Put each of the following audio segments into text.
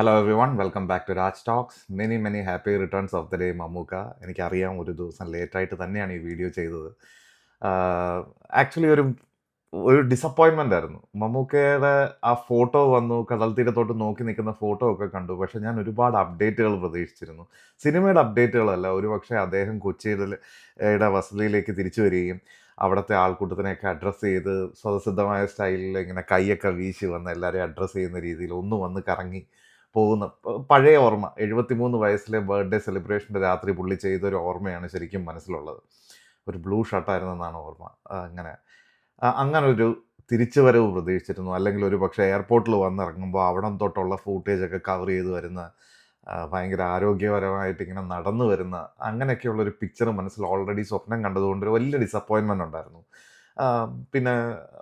Hello everyone welcome back to Raj talks. Many happy returns of the day Mammukka. എനിക്കറിയാം ഒരു ദിവസം ലേറ്റായിട്ട് തന്നെയാണ് ഈ വീഡിയോ ചെയ്തത്. ആക്ച്വലി ഒരു ഒരു ഡിസപ്പോയിൻമെൻ്റ് ആയിരുന്നു. മമ്മൂക്കയുടെ ആ ഫോട്ടോ വന്നു, കടൽ തീരത്തോട്ട് നോക്കി നിൽക്കുന്ന ഫോട്ടോ ഒക്കെ കണ്ടു. പക്ഷേ ഞാൻ ഒരുപാട് അപ്ഡേറ്റുകൾ പ്രതീക്ഷിച്ചിരുന്നു. സിനിമയുടെ അപ്ഡേറ്റുകളല്ല, ഒരുപക്ഷെ അദ്ദേഹം കൊച്ചിയിൽ വസതിയിലേക്ക് തിരിച്ചു വരികയും അവിടുത്തെ ആൾക്കൂട്ടത്തിനെയൊക്കെ അഡ്രസ്സ് ചെയ്ത് സ്വതസിദ്ധമായ സ്റ്റൈലിൽ ഇങ്ങനെ കൈയൊക്കെ വീശി വന്ന് എല്ലാവരെയും അഡ്രസ്സ് ചെയ്യുന്ന രീതിയിൽ ഒന്ന് വന്ന് കറങ്ങി പോകുന്ന പഴയ ഓർമ്മ. 73 വയസ്സിലെ ബർത്ത്ഡേ സെലിബ്രേഷൻ്റെ രാത്രി പുള്ളി ചെയ്തൊരു ഓർമ്മയാണ് ശരിക്കും മനസ്സിലുള്ളത്. ഒരു ബ്ലൂ ഷർട്ടായിരുന്നെന്നാണ് ഓർമ്മ. അങ്ങനൊരു തിരിച്ചുവരവ് പ്രതീക്ഷിച്ചിരുന്നു. അല്ലെങ്കിൽ ഒരു പക്ഷേ എയർപോർട്ടിൽ വന്നിറങ്ങുമ്പോൾ അവിടം തൊട്ടുള്ള ഫൂട്ടേജൊക്കെ കവർ ചെയ്ത് വരുന്ന, ഭയങ്കര ആരോഗ്യപരമായിട്ട് ഇങ്ങനെ നടന്നു വരുന്ന അങ്ങനെയൊക്കെയുള്ളൊരു പിക്ചർ മനസ്സിൽ ഓൾറെഡി സ്വപ്നം കണ്ടതുകൊണ്ട് ഒരു വലിയ ഡിസപ്പോയിൻമെൻ്റ് ഉണ്ടായിരുന്നു. പിന്നെ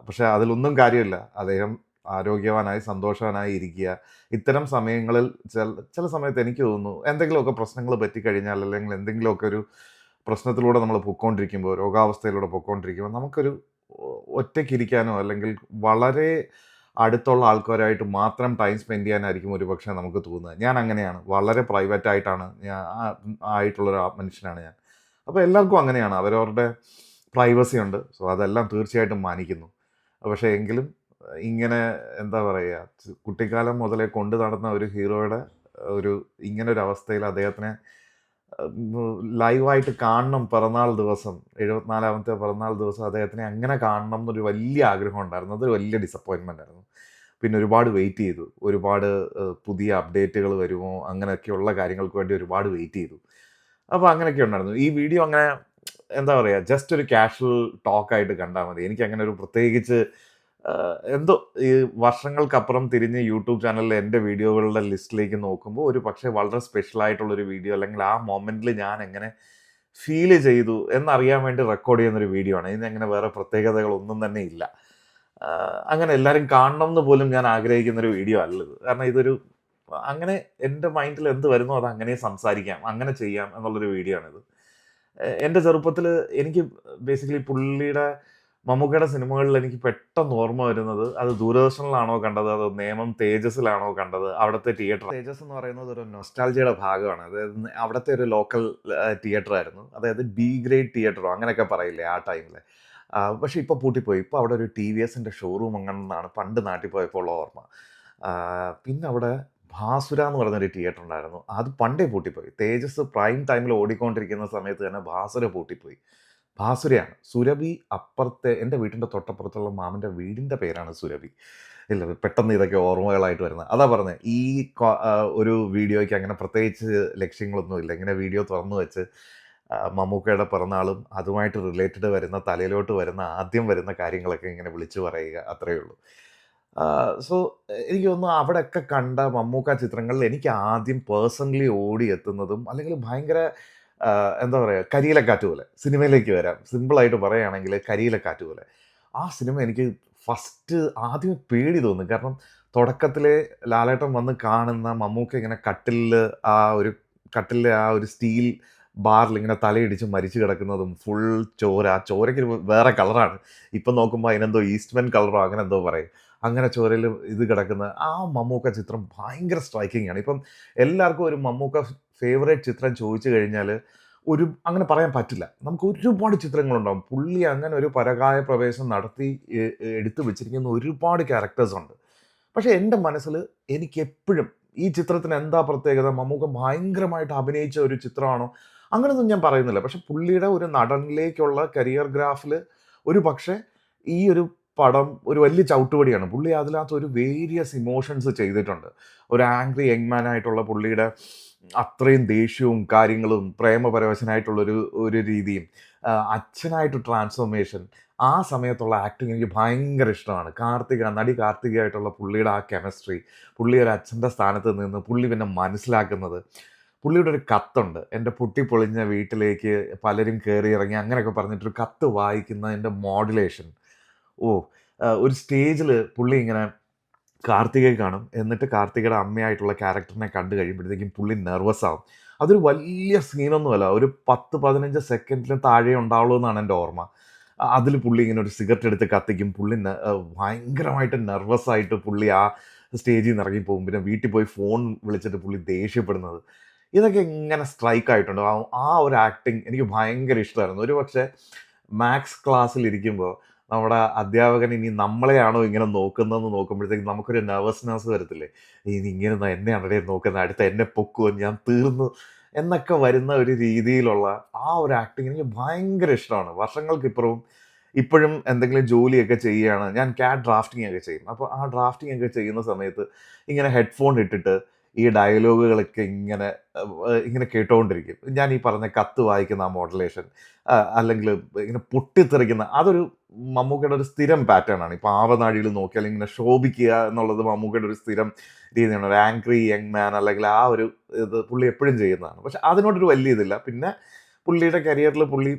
പക്ഷേ അതിലൊന്നും കാര്യമില്ല. അദ്ദേഹം ആരോഗ്യവാനായി സന്തോഷവാനായി ഇരിക്കുക. ഇത്തരം സമയങ്ങളിൽ ചില സമയത്ത് എനിക്ക് തോന്നുന്നു എന്തെങ്കിലുമൊക്കെ പ്രശ്നങ്ങൾ പറ്റിക്കഴിഞ്ഞാൽ, അല്ലെങ്കിൽ എന്തെങ്കിലുമൊക്കെ ഒരു പ്രശ്നത്തിലൂടെ നമ്മൾ പൊയ്ക്കൊണ്ടിരിക്കുമ്പോൾ, രോഗാവസ്ഥയിലൂടെ പൊയ്ക്കൊണ്ടിരിക്കുമ്പോൾ നമുക്കൊരു ഒറ്റയ്ക്കിരിക്കാനോ അല്ലെങ്കിൽ വളരെ അടുത്തുള്ള ആൾക്കാരായിട്ട് മാത്രം ടൈം സ്പെൻഡ് ചെയ്യാനായിരിക്കും ഒരുപക്ഷെ നമുക്ക് തോന്നുക. ഞാൻ അങ്ങനെയാണ്. വളരെ പ്രൈവറ്റ് ആയിട്ടാണ് ഞാൻ ആയിട്ടുള്ളൊരു മനുഷ്യനാണ് ഞാൻ. അപ്പോൾ എല്ലാവർക്കും അങ്ങനെയാണ്. അവരവരുടെ പ്രൈവസി ഉണ്ട്. സോ അതെല്ലാം തീർച്ചയായിട്ടും മാനിക്കുന്നു. പക്ഷേ എങ്കിലും ഇങ്ങനെ എന്താ പറയുക, കുട്ടിക്കാലം മുതലേ കൊണ്ട് നടന്ന ഒരു ഹീറോയുടെ ഒരു ഇങ്ങനൊരു അവസ്ഥയിൽ അദ്ദേഹത്തിനെ ലൈവായിട്ട് കാണണം. പിറന്നാൾ ദിവസം, 74ാമത്തെ പിറന്നാൾ ദിവസം അദ്ദേഹത്തിനെ അങ്ങനെ കാണണം എന്നൊരു വലിയ ആഗ്രഹം ഉണ്ടായിരുന്നു. അതൊരു വലിയ ഡിസപ്പോയിൻമെൻ്റ് ആയിരുന്നു. പിന്നെ ഒരുപാട് വെയിറ്റ് ചെയ്തു. ഒരുപാട് പുതിയ അപ്ഡേറ്റുകൾ വരുമോ അങ്ങനെയൊക്കെയുള്ള കാര്യങ്ങൾക്ക് വേണ്ടി ഒരുപാട് വെയിറ്റ് ചെയ്തു. അപ്പോൾ അങ്ങനെയൊക്കെ ഉണ്ടായിരുന്നു. ഈ വീഡിയോ അങ്ങനെ എന്താ പറയുക, ജസ്റ്റ് ഒരു കാഷ്വൽ ടോക്കായിട്ട് കണ്ടാൽ മതി. എനിക്കങ്ങനെ ഒരു പ്രത്യേകിച്ച് എന്തോ ഈ വർഷങ്ങൾക്കപ്പുറം തിരിഞ്ഞ് യൂട്യൂബ് ചാനലിൽ എൻ്റെ വീഡിയോകളുടെ ലിസ്റ്റിലേക്ക് നോക്കുമ്പോൾ ഒരു പക്ഷേ വളരെ സ്പെഷ്യലായിട്ടുള്ളൊരു വീഡിയോ, അല്ലെങ്കിൽ ആ മൊമെൻറ്റിൽ ഞാൻ എങ്ങനെ ഫീൽ ചെയ്തു എന്നറിയാൻ വേണ്ടി റെക്കോർഡ് ചെയ്യുന്നൊരു വീഡിയോ ആണ്. ഇതിനങ്ങനെ വേറെ പ്രത്യേകതകളൊന്നും തന്നെ ഇല്ല. അങ്ങനെ എല്ലാവരും കാണണം എന്ന് പോലും ഞാൻ ആഗ്രഹിക്കുന്നൊരു വീഡിയോ അല്ലത്. കാരണം ഇതൊരു അങ്ങനെ എൻ്റെ മൈൻഡിൽ എന്ത് വരുന്നോ അത് അങ്ങനെ സംസാരിക്കാം, അങ്ങനെ ചെയ്യാം എന്നുള്ളൊരു വീഡിയോ ആണിത്. എൻ്റെ ചെറുപ്പത്തിൽ എനിക്ക് ബേസിക്കലി മമ്മൂക്കയുടെ സിനിമകളിൽ എനിക്ക് പെട്ടെന്ന് ഓർമ്മ വരുന്നത്, അത് ദൂരദർശനിലാണോ കണ്ടത്, അതോ നേമം തേജസിലാണോ കണ്ടത്, അവിടുത്തെ തിയേറ്റർ. തേജസ് എന്ന് പറയുന്നത് ഒരു നൊസ്റ്റാൾജിയുടെ ഭാഗമാണ്. അതായത് അവിടുത്തെ ഒരു ലോക്കൽ തിയേറ്റർ ആയിരുന്നു. അതായത് ബി ഗ്രേഡ് തിയേറ്ററോ അങ്ങനെയൊക്കെ പറയില്ലേ ആ ടൈമിൽ. പക്ഷേ ഇപ്പോൾ പൂട്ടിപ്പോയി. ഇപ്പോൾ അവിടെ ഒരു TVSൻ്റെ ഷോറൂം അങ്ങനെന്നാണ് പണ്ട് നാട്ടിൽ പോയപ്പോൾ ഉള്ള ഓർമ്മ. പിന്നെ അവിടെ ഭാസുര എന്ന് പറയുന്നൊരു തിയേറ്റർ ഉണ്ടായിരുന്നു. അത് പണ്ടേ പൂട്ടിപ്പോയി. തേജസ് പ്രൈം ടൈമിൽ ഓടിക്കൊണ്ടിരിക്കുന്ന സമയത്ത് തന്നെ ഭാസുര പൂട്ടിപ്പോയി. ഭാസുരയാണ്. സുരഭി അപ്പുറത്തെ എൻ്റെ വീട്ടിൻ്റെ തൊട്ടപ്പുറത്തുള്ള മാമൻ്റെ വീടിൻ്റെ പേരാണ് സുരഭി. ഇല്ല, പെട്ടെന്ന് ഇതൊക്കെ ഓർമ്മകളായിട്ട് വരുന്നത്. അതാ പറഞ്ഞത്, ഈ ഒരു വീഡിയോയ്ക്ക് അങ്ങനെ പ്രത്യേകിച്ച് ലക്ഷ്യങ്ങളൊന്നുമില്ല. ഇങ്ങനെ വീഡിയോ തുറന്നു വെച്ച് മമ്മൂക്കയുടെ പിറന്നാളും അതുമായിട്ട് റിലേറ്റഡ് വരുന്ന, തലയിലോട്ട് വരുന്ന ആദ്യം വരുന്ന കാര്യങ്ങളൊക്കെ ഇങ്ങനെ വിളിച്ചു പറയുക, അത്രയേ ഉള്ളൂ. സോ എനിക്ക് തോന്നുന്നു അവിടെയൊക്കെ കണ്ട മമ്മൂക്ക ചിത്രങ്ങളിൽ എനിക്ക് ആദ്യം പേഴ്സണലി ഓടിയെത്തുന്നതും, അല്ലെങ്കിൽ ഭയങ്കര എന്താ പറയുക, കരിയിലക്കാറ്റ് പോലെ. സിനിമയിലേക്ക് വരാം. സിമ്പിളായിട്ട് പറയുകയാണെങ്കിൽ കരിയിലക്കാറ്റ് പോലെ. ആ സിനിമ എനിക്ക് ഫസ്റ്റ് ആദ്യമേ പേടി തോന്നും. കാരണം തുടക്കത്തിലെ ലാലേട്ടൻ വന്ന് കാണുന്ന മമ്മൂക്ക ഇങ്ങനെ കട്ടിലിലെ ആ ഒരു സ്റ്റീൽ ബാറിൽ ഇങ്ങനെ തലയിടിച്ച് മരിച്ചു കിടക്കുന്നതും, ഫുൾ ചോര. ആ ചോരയ്ക്ക് വേറെ കളറാണ്. ഇപ്പം നോക്കുമ്പോൾ അതിനെന്തോ ഈസ്റ്റ്മെൻ കളറോ അങ്ങനെ എന്തോ പറയും. അങ്ങനെ ചോരയിൽ ഇത് കിടക്കുന്ന ആ മമ്മൂക്ക ചിത്രം ഭയങ്കര സ്ട്രൈക്കിംഗ് ആണ്. ഇപ്പം എല്ലാവർക്കും ഒരു മമ്മൂക്ക ഫേവറേറ്റ് ചിത്രം ചോദിച്ചു കഴിഞ്ഞാൽ അങ്ങനെ പറയാൻ പറ്റില്ല. നമുക്ക് ഒരുപാട് ചിത്രങ്ങളുണ്ടാവും. പുള്ളി അങ്ങനെ ഒരു പരകായ പ്രവേശം നടത്തി എടുത്തു വെച്ചിരിക്കുന്ന ഒരുപാട് ക്യാരക്ടേഴ്സ് ഉണ്ട്. പക്ഷേ എൻ്റെ മനസ്സിൽ എനിക്കെപ്പോഴും ഈ ചിത്രത്തിന് എന്താ പ്രത്യേകത, മമ്മൂക്ക ഭയങ്കരമായിട്ട് അഭിനയിച്ച ഒരു ചിത്രമാണോ അങ്ങനെയൊന്നും ഞാൻ പറയുന്നില്ല. പക്ഷേ പുള്ളിയുടെ ഒരു നടനിലേക്കുള്ള കരിയർ ഗ്രാഫിൽ ഒരു പക്ഷേ ഈ ഒരു പടം ഒരു വലിയ ചവിട്ടുപടിയാണ്. പുള്ളി അതിനകത്ത് ഒരു വേരിയസ് ഇമോഷൻസ് ചെയ്തിട്ടുണ്ട്. ഒരു ആംഗ്രി യങ് മാൻ ആയിട്ടുള്ള പുള്ളിയുടെ അത്രയും ദേഷ്യവും കാര്യങ്ങളും, പ്രേമപരവശനായിട്ടുള്ളൊരു ഒരു രീതിയും, അച്ഛനായിട്ട് ട്രാൻസ്ഫോർമേഷൻ, ആ സമയത്തുള്ള ആക്ടിങ് എനിക്ക് ഭയങ്കര ഇഷ്ടമാണ്. നടി കാർത്തികയായിട്ടുള്ള പുള്ളിയുടെ ആ കെമിസ്ട്രി, പുള്ളി ഒരു അച്ഛൻ്റെ സ്ഥാനത്ത് നിന്ന് പുള്ളി പിന്നെ മനസ്സിലാക്കുന്നത്. പുള്ളിയുടെ ഒരു കത്തുണ്ട്, എൻ്റെ പൊട്ടിപ്പൊളിഞ്ഞ വീട്ടിലേക്ക് പലരും കയറി ഇറങ്ങി അങ്ങനെയൊക്കെ പറഞ്ഞിട്ടൊരു കത്ത് വായിക്കുന്നതിൻ്റെ മോഡുലേഷൻ. ഓ! ഒരു സ്റ്റേജിൽ പുള്ളി ഇങ്ങനെ കാർത്തികയെ കാണും. എന്നിട്ട് കാർത്തികയുടെ അമ്മയായിട്ടുള്ള ക്യാരക്ടറിനെ കണ്ടു കഴിയുമ്പോഴത്തേക്കും പുള്ളി നെർവസ് ആവും. അതൊരു വലിയ സീനൊന്നുമല്ല. ഒരു 10-15 സെക്കൻഡിന് താഴെ ഉണ്ടാവുള്ളൂ എന്നാണ് എൻ്റെ ഓർമ്മ. അതിൽ പുള്ളി ഇങ്ങനെ ഒരു സിഗരറ്റ് എടുത്ത് കത്തിക്കും. പുള്ളി ഭയങ്കരമായിട്ട് നെർവസ് ആയിട്ട് പുള്ളി ആ സ്റ്റേജിൽ നിന്ന് ഇറങ്ങിപ്പോകും. പിന്നെ വീട്ടിൽ പോയി ഫോൺ വിളിച്ചിട്ട് പുള്ളി ദേഷ്യപ്പെടുന്നത്. ഇതൊക്കെ ഇങ്ങനെ സ്ട്രൈക്ക് ആയിട്ടുണ്ട്. ആ ഒരു ആക്ടിങ് എനിക്ക് ഭയങ്കര ഇഷ്ടമായിരുന്നു. ഒരുപക്ഷേ മാത്സ് ക്ലാസ്സിലിരിക്കുമ്പോൾ നമ്മുടെ അധ്യാപകൻ ഇനി നമ്മളെയാണോ ഇങ്ങനെ നോക്കുന്നതെന്ന് നോക്കുമ്പോഴത്തേക്കും നമുക്കൊരു നെർവസ്നെസ് വരത്തില്ലേ? ഇനി ഇങ്ങനെ എന്നെയാണല്ലേ നോക്കുന്നത്, അടുത്ത എന്നെ പൊക്കുവോ, ഞാൻ തീർന്നു എന്നൊക്കെ വരുന്ന ഒരു രീതിയിലുള്ള ആ ഒരു ആക്ടിങ് എനിക്ക് ഭയങ്കര ഇഷ്ടമാണ്. വർഷങ്ങൾക്കിപ്പുറവും ഇപ്പോഴും എന്തെങ്കിലും ജോലിയൊക്കെ ചെയ്യുകയാണ്. ഞാൻ CAD ഡ്രാഫ്റ്റിംഗ് ഒക്കെ ചെയ്യും. അപ്പോൾ ആ ഡ്രാഫ്റ്റിംഗ് ഒക്കെ ചെയ്യുന്ന സമയത്ത് ഇങ്ങനെ ഹെഡ്ഫോൺ ഇട്ടിട്ട് ഈ ഡയലോഗുകളൊക്കെ ഇങ്ങനെ കേട്ടുകൊണ്ടിരിക്കും. ഞാൻ ഈ പറഞ്ഞ കത്ത് വായിക്കുന്ന ആ മോഡുലേഷൻ, അല്ലെങ്കിൽ ഇങ്ങനെ പൊട്ടിത്തെറിക്കുന്ന അതൊരു മമ്മൂക്കയുടെ ഒരു സ്ഥിരം പാറ്റേൺ ആണ്. ഇപ്പോൾ ആവനാഴിയിൽ നോക്കിയാൽ ഇങ്ങനെ ശോഭിക്കുക എന്നുള്ളത് മമ്മൂക്കയുടെ ഒരു സ്ഥിരം രീതിയാണ്. ഒരു ആംഗ്രി യങ് മാൻ അല്ലെങ്കിൽ ആ ഒരു ഇത് പുള്ളി എപ്പോഴും ചെയ്യുന്നതാണ്. പക്ഷെ അതിനോടൊരു വലിയ ഇതില്ല. പിന്നെ പുള്ളിയുടെ കരിയറിൽ പുള്ളി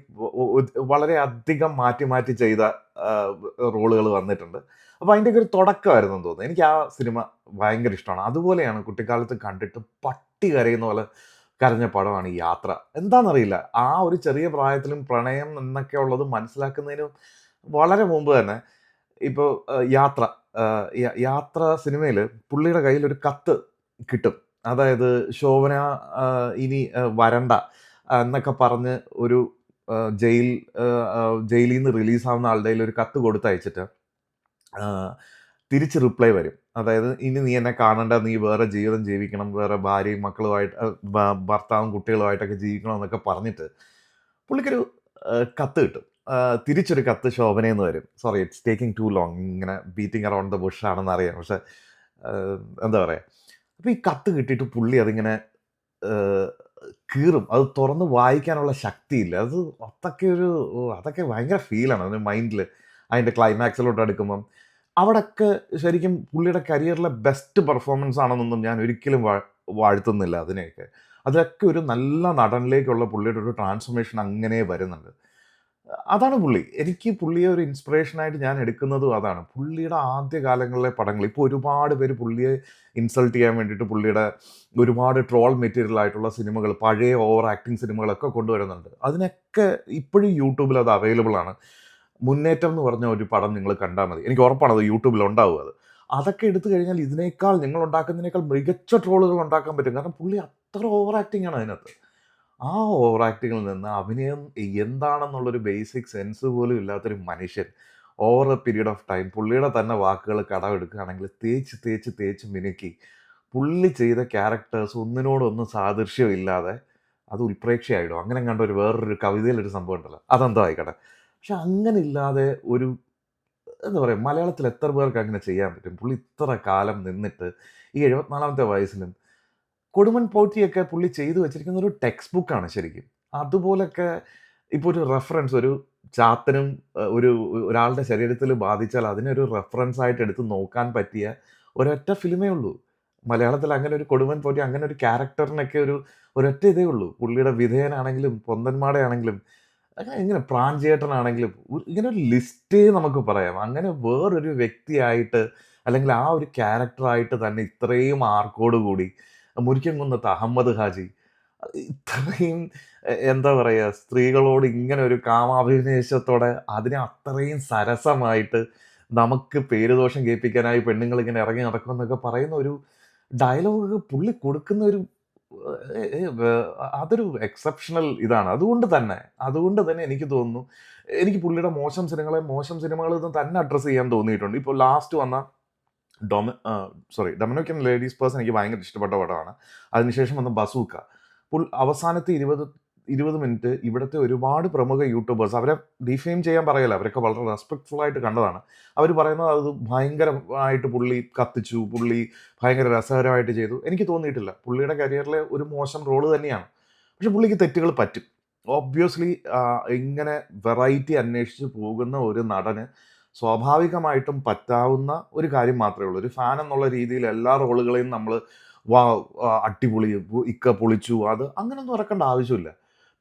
വളരെ അധികം മാറ്റി മാറ്റി ചെയ്ത റോളുകൾ വന്നിട്ടുണ്ട്. അപ്പോൾ അതിൻ്റെയൊക്കെ ഒരു തുടക്കമായിരുന്നെന്ന് തോന്നുന്നു. എനിക്ക് ആ സിനിമ ഭയങ്കര ഇഷ്ടമാണ്. അതുപോലെയാണ് കുട്ടിക്കാലത്ത് കണ്ടിട്ട് പട്ടി കരയുന്ന പോലെ കരഞ്ഞ പടമാണ് ഈ യാത്ര. എന്താണെന്നറിയില്ല, ആ ഒരു ചെറിയ പ്രായത്തിലും പ്രണയം എന്നൊക്കെ ഉള്ളത് മനസ്സിലാക്കുന്നതിന് വളരെ മുമ്പ് തന്നെ ഇപ്പോൾ യാത്ര യാത്ര സിനിമയിൽ പുള്ളിയുടെ കയ്യിൽ ഒരു കത്ത് കിട്ടും. അതായത് ശോഭന ഇനി വരണ്ട എന്നൊക്കെ പറഞ്ഞ് ഒരു ജയിലിൽ നിന്ന് റിലീസാവുന്ന ആളുടെ കയ്യിൽ ഒരു കത്ത് കൊടുത്തയച്ചിട്ട് തിരിച്ച് റിപ്ലൈ വരും. അതായത് ഇനി നീ എന്നെ കാണണ്ട, നീ വേറെ ജീവിതം ജീവിക്കണം, വേറെ ഭാര്യയും മക്കളുമായിട്ട് ഭർത്താവും കുട്ടികളുമായിട്ടൊക്കെ ജീവിക്കണം എന്നൊക്കെ പറഞ്ഞിട്ട് പുള്ളിക്കൊരു കത്ത് കിട്ടും. തിരിച്ചൊരു കത്ത് ശോഭനയെന്ന് വരും. Sorry it's taking too long, ഇങ്ങനെ ബീറ്റിംഗ് അറൗണ്ട് ദ ബുഷ് ആണെന്ന് അറിയാം. പക്ഷെ എന്താ പറയുക, അപ്പോൾ ഈ കത്ത് കിട്ടിയിട്ട് പുള്ളി അതിങ്ങനെ കീറും. അത് തുറന്ന് വായിക്കാനുള്ള ശക്തിയില്ല. അതൊക്കെ ഭയങ്കര ഫീലാണ് അതിന് മൈൻഡിൽ. അതിൻ്റെ ക്ലൈമാക്സിലോട്ട് അടുക്കുമ്പം അവിടൊക്കെ ശരിക്കും പുള്ളിയുടെ കരിയറിലെ ബെസ്റ്റ് പെർഫോമൻസ് ആണെന്നൊന്നും ഞാൻ ഒരിക്കലും വാഴ്ത്തുന്നില്ല അതിനെയൊക്കെ. അതിലൊക്കെ ഒരു നല്ല നടനിലേക്കുള്ള പുള്ളിയുടെ ഒരു ട്രാൻസ്ഫോർമേഷൻ അങ്ങനെ വരുന്നുണ്ട്. അതാണ് പുള്ളി. എനിക്ക് പുള്ളിയെ ഒരു ഇൻസ്പിറേഷനായിട്ട് ഞാൻ എടുക്കുന്നതും അതാണ്. പുള്ളിയുടെ ആദ്യ കാലങ്ങളിലെ പടങ്ങൾ ഇപ്പോൾ ഒരുപാട് പേര് പുള്ളിയെ ഇൻസൾട്ട് ചെയ്യാൻ വേണ്ടിയിട്ട് പുള്ളിയുടെ ഒരുപാട് ട്രോൾ മെറ്റീരിയൽ ആയിട്ടുള്ള സിനിമകൾ, പഴയ ഓവർ ആക്ടിങ് സിനിമകളൊക്കെ കൊണ്ടുവരുന്നുണ്ട്. അതിനൊക്കെ ഇപ്പോഴും യൂട്യൂബിൽ അത് അവൈലബിൾ ആണ്. മുന്നേറ്റം എന്ന് പറഞ്ഞ ഒരു പടം നിങ്ങൾ കണ്ടാൽ മതി. എനിക്ക് ഉറപ്പാണ് അത് യൂട്യൂബിൽ ഉണ്ടാവും അത്. അതൊക്കെ എടുത്തു കഴിഞ്ഞാൽ ഇതിനേക്കാൾ നിങ്ങൾ ഉണ്ടാക്കുന്നതിനേക്കാൾ മികച്ച ട്രോളുകൾ ഉണ്ടാക്കാൻ പറ്റും. കാരണം പുള്ളി അത്ര ഓവർ ആക്ടിങ് ആണ് അതിനകത്ത്. ആ ഓവർ ആക്ടിങ്ങിൽ നിന്ന് അഭിനയം എന്താണെന്നുള്ളൊരു ബേസിക് സെൻസ് പോലും ഇല്ലാത്തൊരു മനുഷ്യൻ over A period of time പുള്ളിയുടെ തന്നെ വാക്കുകൾ കടമെടുക്കുകയാണെങ്കിൽ തേച്ച് തേച്ച് തേച്ച് മിനുക്കി പുള്ളി ചെയ്ത ക്യാരക്ടേഴ്സ് ഒന്നിനോടൊന്നും സാദൃശ്യമില്ലാതെ അത് ഉൽപ്രേക്ഷയായിടും. അങ്ങനെ കണ്ട വേറൊരു കവിതയിലൊരു സംഭവം ഉണ്ടല്ലോ, അതെന്തോ ആയിക്കോട്ടെ. പക്ഷെ അങ്ങനെ ഇല്ലാതെ ഒരു എന്താ പറയുക, മലയാളത്തിൽ എത്ര പേർക്ക് അങ്ങനെ ചെയ്യാൻ പറ്റും? പുള്ളി ഇത്ര കാലം നിന്നിട്ട് ഈ 74ാമത്തെ വയസ്സിലും കൊടുമൺ പോറ്റിയൊക്കെ പുള്ളി ചെയ്തു വെച്ചിരിക്കുന്ന ഒരു ടെക്സ്റ്റ് ബുക്കാണ് ശരിക്കും. അതുപോലൊക്കെ ഇപ്പോൾ ഒരു റെഫറൻസ്, ഒരു ചാത്തനും ഒരാളുടെ ശരീരത്തിൽ ബാധിച്ചാൽ അതിനൊരു റെഫറൻസ് ആയിട്ട് എടുത്ത് നോക്കാൻ പറ്റിയ ഒരൊറ്റ ഫിലിമേ ഉള്ളൂ. മലയാളത്തിൽ അങ്ങനെ ഒരു കൊടുമൺ പോറ്റി, അങ്ങനെ ഒരു ക്യാരക്ടറിനൊക്കെ ഒരൊറ്റ ഇതേ ഉള്ളൂ. പുള്ളിയുടെ വിധേയനാണെങ്കിലും പൊന്തന്മാടയാണെങ്കിലും അങ്ങനെ ഇങ്ങനെ പ്രാഞ്ചേട്ടനാണെങ്കിലും ഇങ്ങനെ ഒരു ലിസ്റ്റേ നമുക്ക് പറയാം. അങ്ങനെ വേറൊരു വ്യക്തിയായിട്ട് അല്ലെങ്കിൽ ആ ഒരു ക്യാരക്ടറായിട്ട് തന്നെ ഇത്രയും ആർക്കോട് കൂടി മുരിക്കൻകുന്നത്ത് അഹമ്മദ് ഹാജി ഇത്രയും എന്താ പറയുക, സ്ത്രീകളോട് ഇങ്ങനെ ഒരു കാമാഭിനിവേശത്തോടെ അതിനെ അത്രയും സരസമായിട്ട് നമുക്ക് പേരുദോഷം കേൾപ്പിക്കാനായി പെണ്ണുങ്ങൾ ഇങ്ങനെ ഇറങ്ങി നടക്കുമെന്നൊക്കെ പറയുന്ന ഒരു ഡയലോഗ് പുള്ളി കൊടുക്കുന്ന ഒരു അതൊരു എക്സെപ്ഷണൽ ഇതാണ്. അതുകൊണ്ട് തന്നെ എനിക്ക് തോന്നുന്നു, എനിക്ക് പുള്ളിയുടെ മോശം സിനിമകൾ തന്നെ അഡ്രസ്സ് ചെയ്യാൻ തോന്നിയിട്ടുണ്ട്. ഇപ്പോൾ ലാസ്റ്റ് വന്ന ഡൊമിനിക്കൻ ലേഡീസ് പേഴ്സൺ എനിക്ക് ഭയങ്കര ഇഷ്ടപ്പെട്ട പടമാണ്. അതിനുശേഷം വന്ന ബസൂക്ക. അവസാനത്തെ 20 മിനിറ്റ് ഇവിടുത്തെ ഒരുപാട് പ്രമുഖ യൂട്യൂബേഴ്സ്, അവരെ ഡിഫെയിം ചെയ്യാൻ പറയല്ല, അവരൊക്കെ വളരെ റെസ്പെക്ട്ഫുൾ ആയിട്ട് കണ്ടതാണ്. അവർ പറയുന്നത് അത് ഭയങ്കരമായിട്ട് പുള്ളി കത്തിച്ചു, പുള്ളി ഭയങ്കര രസകരമായിട്ട് ചെയ്തു. എനിക്ക് തോന്നിയിട്ടില്ല. പുള്ളിയുടെ കരിയറിലെ ഒരു മോശം റോള് തന്നെയാണ്. പക്ഷെ പുള്ളിക്ക് തെറ്റുകൾ പറ്റും. ഓബ്വിയസ്ലി ഇങ്ങനെ വെറൈറ്റി അന്വേഷിച്ച് പോകുന്ന ഒരു നടന് സ്വാഭാവികമായിട്ടും പറ്റാവുന്ന ഒരു കാര്യം മാത്രമേ ഉള്ളൂ. ഒരു ഫാൻ എന്നുള്ള രീതിയിൽ എല്ലാ റോളുകളെയും നമ്മൾ അടിപൊളി, ഇക്ക പൊളിച്ചു, അത് അങ്ങനെയൊന്നും ഇറക്കേണ്ട ആവശ്യമില്ല.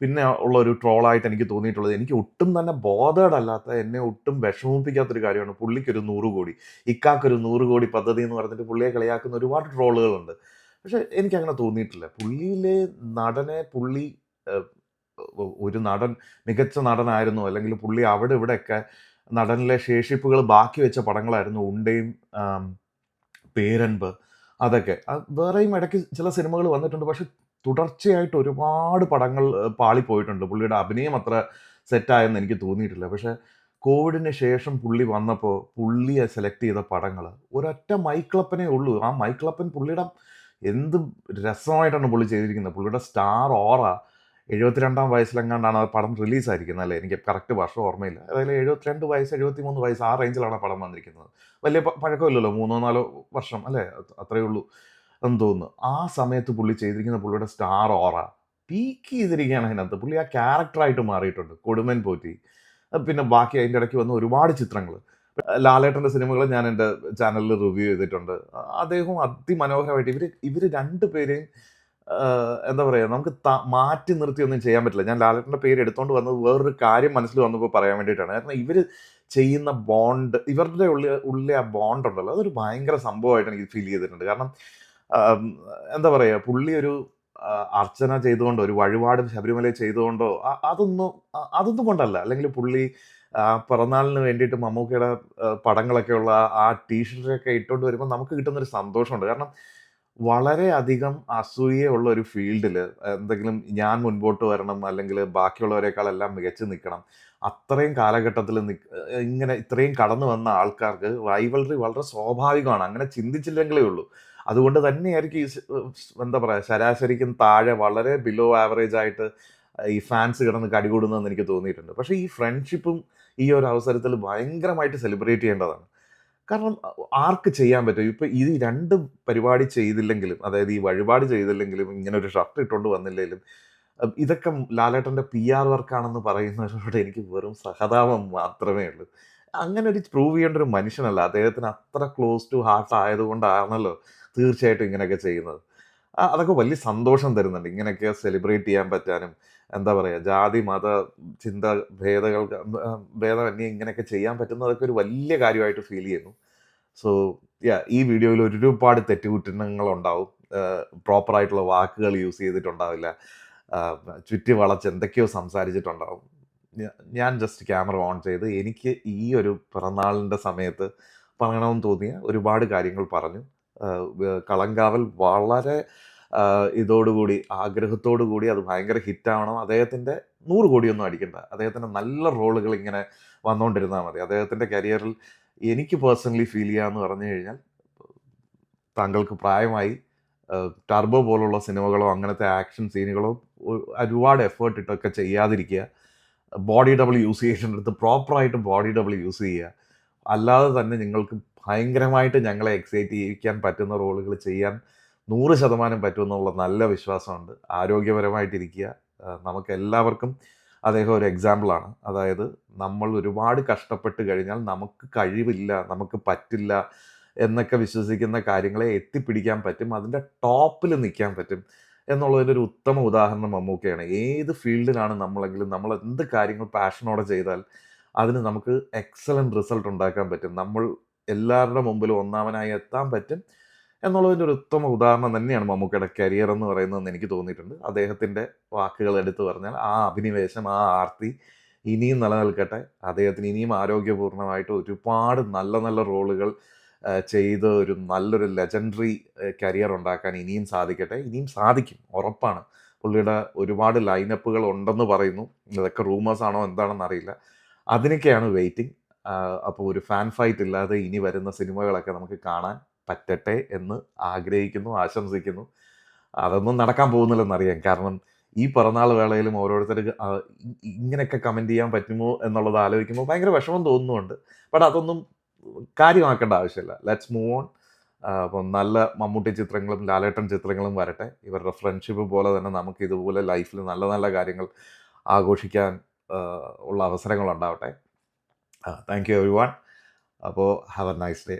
പിന്നെ ഉള്ള ഒരു ട്രോളായിട്ട് എനിക്ക് തോന്നിയിട്ടുള്ളത്, എനിക്ക് ഒട്ടും തന്നെ ബോധേഡ് അല്ലാത്ത, എന്നെ ഒട്ടും വിഷമിപ്പിക്കാത്തൊരു കാര്യമാണ് പുള്ളിക്കൊരു 100 കോടി, ഇക്കാക്കൊരു 100 കോടി പദ്ധതി എന്ന് പറഞ്ഞിട്ട് പുള്ളിയെ കളിയാക്കുന്ന ഒരുപാട് ട്രോളുകളുണ്ട്. പക്ഷെ എനിക്കങ്ങനെ തോന്നിയിട്ടില്ല. പുള്ളിയിലെ നടനെ പുള്ളി ഒരു നടൻ മികച്ച നടനായിരുന്നു, അല്ലെങ്കിൽ പുള്ളി അവിടെ ഇവിടെയൊക്കെ നടനിലെ ശേഷിപ്പുകൾ ബാക്കി വെച്ച പടങ്ങളായിരുന്നു ഉണ്ടയും പേരൻപ് അതൊക്കെ. വേറെയും ഇടയ്ക്ക് ചില സിനിമകൾ വന്നിട്ടുണ്ട്. പക്ഷെ തുടർച്ചയായിട്ട് ഒരുപാട് പടങ്ങൾ പാളിപ്പോയിട്ടുണ്ട്. പുള്ളിയുടെ അഭിനയം അത്ര സെറ്റായെന്ന് എനിക്ക് തോന്നിയിട്ടില്ല. പക്ഷെ കോവിഡിന് ശേഷം പുള്ളി വന്നപ്പോൾ പുള്ളിയെ സെലക്ട് ചെയ്ത പടങ്ങൾ ഒരൊറ്റ മൈക്ലപ്പനേ ഉള്ളൂ. ആ മൈക്ലപ്പൻ പുള്ളിയുടെ എന്ത് രസമായിട്ടാണ് പുള്ളി ചെയ്തിരിക്കുന്നത്. പുള്ളിയുടെ സ്റ്റാർ ഓറ 72-ാം വയസ്സിലെങ്ങാണ്ടാണ് ആ പടം റിലീസായിരിക്കുന്നത് അല്ലേ, എനിക്ക് കറക്റ്റ് വർഷം ഓർമ്മയില്ല. അതായത് 72 വയസ്സ് 73 വയസ്സ് ആ റേഞ്ചിലാണ് ആ പടം വന്നിരിക്കുന്നത്. വലിയ പഴക്കമില്ലല്ലോ, 3-4 വർഷം അല്ലേ, അത്രയേ ഉള്ളൂ എന്ന് തോന്നുന്നു. ആ സമയത്ത് പുള്ളി ചെയ്തിരിക്കുന്ന പുള്ളിയുടെ സ്റ്റാർ ഓറ പീക്ക് ചെയ്തിരിക്കുകയാണ് അതിനകത്ത്. പുള്ളി ആ ക്യാരക്ടറായിട്ട് മാറിയിട്ടുണ്ട്. കൊടുമൻ പോറ്റി, പിന്നെ ബാക്കി അതിൻ്റെ ഇടയ്ക്ക് വന്ന ഒരുപാട് ചിത്രങ്ങൾ. ലാലേട്ടൻ്റെ സിനിമകൾ ഞാൻ എൻ്റെ ചാനലിൽ റിവ്യൂ ചെയ്തിട്ടുണ്ട്. അദ്ദേഹവും അതിമനോഹരമായിട്ട് ഇവർ രണ്ടുപേരെയും എന്താ പറയുക, നമുക്ക് മാറ്റി നിർത്തി ഒന്നും ചെയ്യാൻ പറ്റില്ല. ഞാൻ ലാലേട്ടൻ്റെ പേര് എടുത്തുകൊണ്ട് വന്നത് വേറൊരു കാര്യം മനസ്സിൽ വന്നപ്പോൾ പറയാൻ വേണ്ടിയിട്ടാണ്. കാരണം ഇവർ ചെയ്യുന്ന ബോണ്ട്, ഇവരുടെ ഉള്ളിൽ ആ ബോണ്ട് ഉണ്ടല്ലോ, അതൊരു ഭയങ്കര സംഭവമായിട്ട് എനിക്ക് ഫീൽ ചെയ്തിട്ടുണ്ട്. കാരണം എന്താ പറയുക, പുള്ളി ഒരു അർച്ചന ചെയ്തുകൊണ്ടോ ഒരു വഴിപാട് ശബരിമല ചെയ്തുകൊണ്ടോ അതൊന്നും കൊണ്ടല്ല. അല്ലെങ്കിൽ പുള്ളി പിറന്നാളിന് വേണ്ടിയിട്ട് മമ്മൂക്കയുടെ പടങ്ങളൊക്കെ ഉള്ള ആ ടീഷർട്ടൊക്കെ ഇട്ടുകൊണ്ട് വരുമ്പോൾ നമുക്ക് കിട്ടുന്നൊരു സന്തോഷമുണ്ട്. കാരണം വളരെയധികം അസൂയയുള്ള ഒരു ഫീൽഡിൽ എന്തെങ്കിലും ഞാൻ മുൻപോട്ട് വരണം, അല്ലെങ്കിൽ ബാക്കിയുള്ളവരെക്കാളെല്ലാം മികച്ച് നിൽക്കണം, അത്രയും കാലഘട്ടത്തിൽ ഇങ്ങനെ ഇത്രയും കടന്നു വന്ന ആൾക്കാർക്ക് റൈവൽറി വളരെ സ്വാഭാവികമാണ്. അങ്ങനെ ചിന്തിച്ചില്ലെങ്കിലേ ഉള്ളൂ. അതുകൊണ്ട് തന്നെയായിരിക്കും എന്താ പറയുക, ശരാശരിക്കും താഴെ വളരെ ബിലോ ആവറേജ് ആയിട്ട് ഈ ഫാൻസ് കിടന്ന് കടികൂടുന്നതെന്ന് എനിക്ക് തോന്നിയിട്ടുണ്ട്. പക്ഷേ ഈ ഫ്രണ്ട്ഷിപ്പും ഈ ഒരു അവസരത്തിൽ ഭയങ്കരമായിട്ട് സെലിബ്രേറ്റ് ചെയ്യേണ്ടതാണ്. കാരണം ആർക്ക് ചെയ്യാൻ പറ്റും? ഇപ്പം ഈ 2 പരിപാടി ചെയ്തില്ലെങ്കിലും, അതായത് ഈ വഴിപാട് ചെയ്തില്ലെങ്കിലും, ഇങ്ങനെ ഒരു ഷർട്ട് ഇട്ടുകൊണ്ട് വന്നില്ലെങ്കിലും, ഇതൊക്കെ ലാലേട്ടൻ്റെ PR വർക്കാണെന്ന് പറയുന്നവരോട് എനിക്ക് വെറും സഹതാപം മാത്രമേ ഉള്ളൂ. അങ്ങനെ ഒരു പ്രൂവ് ചെയ്യേണ്ട ഒരു മനുഷ്യനല്ല. അദ്ദേഹത്തിന് അത്ര ക്ലോസ് ടു ഹാർട്ട് ആയതുകൊണ്ടാണല്ലോ തീർച്ചയായിട്ടും ഇങ്ങനെയൊക്കെ ചെയ്യുന്നത്. അതൊക്കെ വലിയ സന്തോഷം തരുന്നുണ്ട്. ഇങ്ങനെയൊക്കെ സെലിബ്രേറ്റ് ചെയ്യാൻ പറ്റാനും, എന്താ പറയുക, ജാതി മത ചിന്ത ഭേദമന്യേ ഇങ്ങനെയൊക്കെ ചെയ്യാൻ പറ്റുന്നതൊക്കെ ഒരു വലിയ കാര്യമായിട്ട് ഫീൽ ചെയ്യുന്നു. സോ ഈ വീഡിയോയിൽ ഒരുപാട് തെറ്റുകുറ്റങ്ങളുണ്ടാവും. പ്രോപ്പറായിട്ടുള്ള വാക്കുകൾ യൂസ് ചെയ്തിട്ടുണ്ടാവില്ല. ചുറ്റി വളച്ച് എന്തൊക്കെയോ സംസാരിച്ചിട്ടുണ്ടാവും. ഞാൻ ജസ്റ്റ് ക്യാമറ ഓൺ ചെയ്ത് എനിക്ക് ഈ ഒരു പിറന്നാളിൻ്റെ സമയത്ത് പറയണമെന്ന് തോന്നിയ ഒരുപാട് കാര്യങ്ങൾ പറഞ്ഞു. കളങ്കാവൽ വളരെ ഇതോടുകൂടി ആഗ്രഹത്തോടു കൂടി അത് ഭയങ്കര ഹിറ്റാവണം. അദ്ദേഹത്തിൻ്റെ 100 കോടിയൊന്നും അടിക്കണ്ട. അദ്ദേഹത്തിൻ്റെ നല്ല റോളുകൾ ഇങ്ങനെ വന്നുകൊണ്ടിരുന്നാൽ മതി. അദ്ദേഹത്തിൻ്റെ കരിയറിൽ എനിക്ക് പേഴ്സണലി ഫീൽ ചെയ്യാമെന്ന് പറഞ്ഞു കഴിഞ്ഞാൽ, താങ്കൾക്ക് പ്രായമായി, ടർബോ പോലുള്ള സിനിമകളോ അങ്ങനത്തെ ആക്ഷൻ സീനുകളോ ഒരുപാട് എഫേർട്ട് ഇട്ടൊക്കെ ചെയ്യാതിരിക്കുക. ബോഡി ഡബിൾ യൂസ് ചെയ്യുന്നിടത്ത് പ്രോപ്പറായിട്ട് ബോഡി ഡബിൾ യൂസ് ചെയ്യുക. അല്ലാതെ തന്നെ നിങ്ങൾക്ക് ഭയങ്കരമായിട്ട് ഞങ്ങളെ എക്സൈറ്റ് ചെയ്യിക്കാൻ പറ്റുന്ന റോളുകൾ ചെയ്യാൻ 100% പറ്റുമെന്നുള്ള നല്ല വിശ്വാസമുണ്ട്. ആരോഗ്യപരമായിട്ടിരിക്കുക. നമുക്ക് എല്ലാവർക്കും അദ്ദേഹം ഒരു എക്സാമ്പിളാണ്. അതായത് നമ്മൾ ഒരുപാട് കഷ്ടപ്പെട്ട് കഴിഞ്ഞാൽ നമുക്ക് കഴിവില്ല, നമുക്ക് പറ്റില്ല എന്നൊക്കെ വിശ്വസിക്കുന്ന കാര്യങ്ങളെ എത്തിപ്പിടിക്കാൻ പറ്റും, അതിൻ്റെ ടോപ്പിൽ നിൽക്കാൻ പറ്റും എന്നുള്ളതിൻ്റെ ഒരു ഉത്തമ ഉദാഹരണം മമ്മൂക്കയാണ്. ഏത് ഫീൽഡിലാണ് നമ്മളെങ്കിലും നമ്മൾ എന്ത് കാര്യങ്ങൾ പാഷനോടെ ചെയ്താൽ അതിന് നമുക്ക് എക്സലൻറ്റ് റിസൾട്ട് ഉണ്ടാക്കാൻ പറ്റും. നമ്മൾ എല്ലാവരുടെ മുമ്പിലും ഒന്നാമനായി എത്താൻ പറ്റും എന്നുള്ളതിൻ്റെ ഒരു ഉത്തമ ഉദാഹരണം തന്നെയാണ് മമ്മൂക്കയുടെ കരിയർ എന്ന് പറയുന്നതെന്ന് എനിക്ക് തോന്നിയിട്ടുണ്ട്. അദ്ദേഹത്തിൻ്റെ വാക്കുകൾ എടുത്തു പറഞ്ഞാൽ ആ അഭിനിവേശം, ആ ആർത്തി ഇനിയും നിലനിൽക്കട്ടെ. അദ്ദേഹത്തിന് ഇനിയും ആരോഗ്യപൂർണ്ണമായിട്ട് ഒരുപാട് നല്ല നല്ല റോളുകൾ ചെയ്ത് ഒരു നല്ലൊരു ലെജൻഡറി കരിയർ ഉണ്ടാക്കാൻ ഇനിയും സാധിക്കട്ടെ. ഇനിയും സാധിക്കും, ഉറപ്പാണ്. പുള്ളിയുടെ ഒരുപാട് ലൈനപ്പുകൾ ഉണ്ടെന്ന് പറയുന്നു. ഇതൊക്കെ റൂമേഴ്സ് ആണോ എന്താണെന്ന് അറിയില്ല. അതിനൊക്കെയാണ് വെയിറ്റിംഗ്. അപ്പോൾ ഒരു ഫാൻ ഫൈറ്റ് ഇല്ലാതെ ഇനി വരുന്ന സിനിമകളൊക്കെ നമുക്ക് കാണാൻ പറ്റട്ടെ എന്ന് ആഗ്രഹിക്കുന്നു, ആശംസിക്കുന്നു. അതൊന്നും നടക്കാൻ പോകുന്നില്ലെന്നറിയാം. കാരണം ഈ പിറന്നാൾ വേളയിലും ഓരോരുത്തർക്ക് ഇങ്ങനെയൊക്കെ കമൻറ്റ് ചെയ്യാൻ പറ്റുമോ എന്നുള്ളത് ആലോചിക്കുമ്പോൾ ഭയങ്കര വിഷമം തോന്നുന്നുണ്ട്. ബട്ട് അതൊന്നും കാര്യമാക്കേണ്ട ആവശ്യമില്ല. Let's move on. അപ്പം നല്ല മമ്മൂട്ടി ചിത്രങ്ങളും ലാലേട്ടൻ ചിത്രങ്ങളും വരട്ടെ. ഇവരുടെ ഫ്രണ്ട്ഷിപ്പ് പോലെ തന്നെ നമുക്ക് ഇതുപോലെ ലൈഫിൽ നല്ല നല്ല കാര്യങ്ങൾ ആഘോഷിക്കാൻ ഉള്ള അവസരങ്ങൾ ഉണ്ടാവട്ടെ. Thank you every one. അപ്പോൾ ഹാവ് എ നൈസ് ഡേ.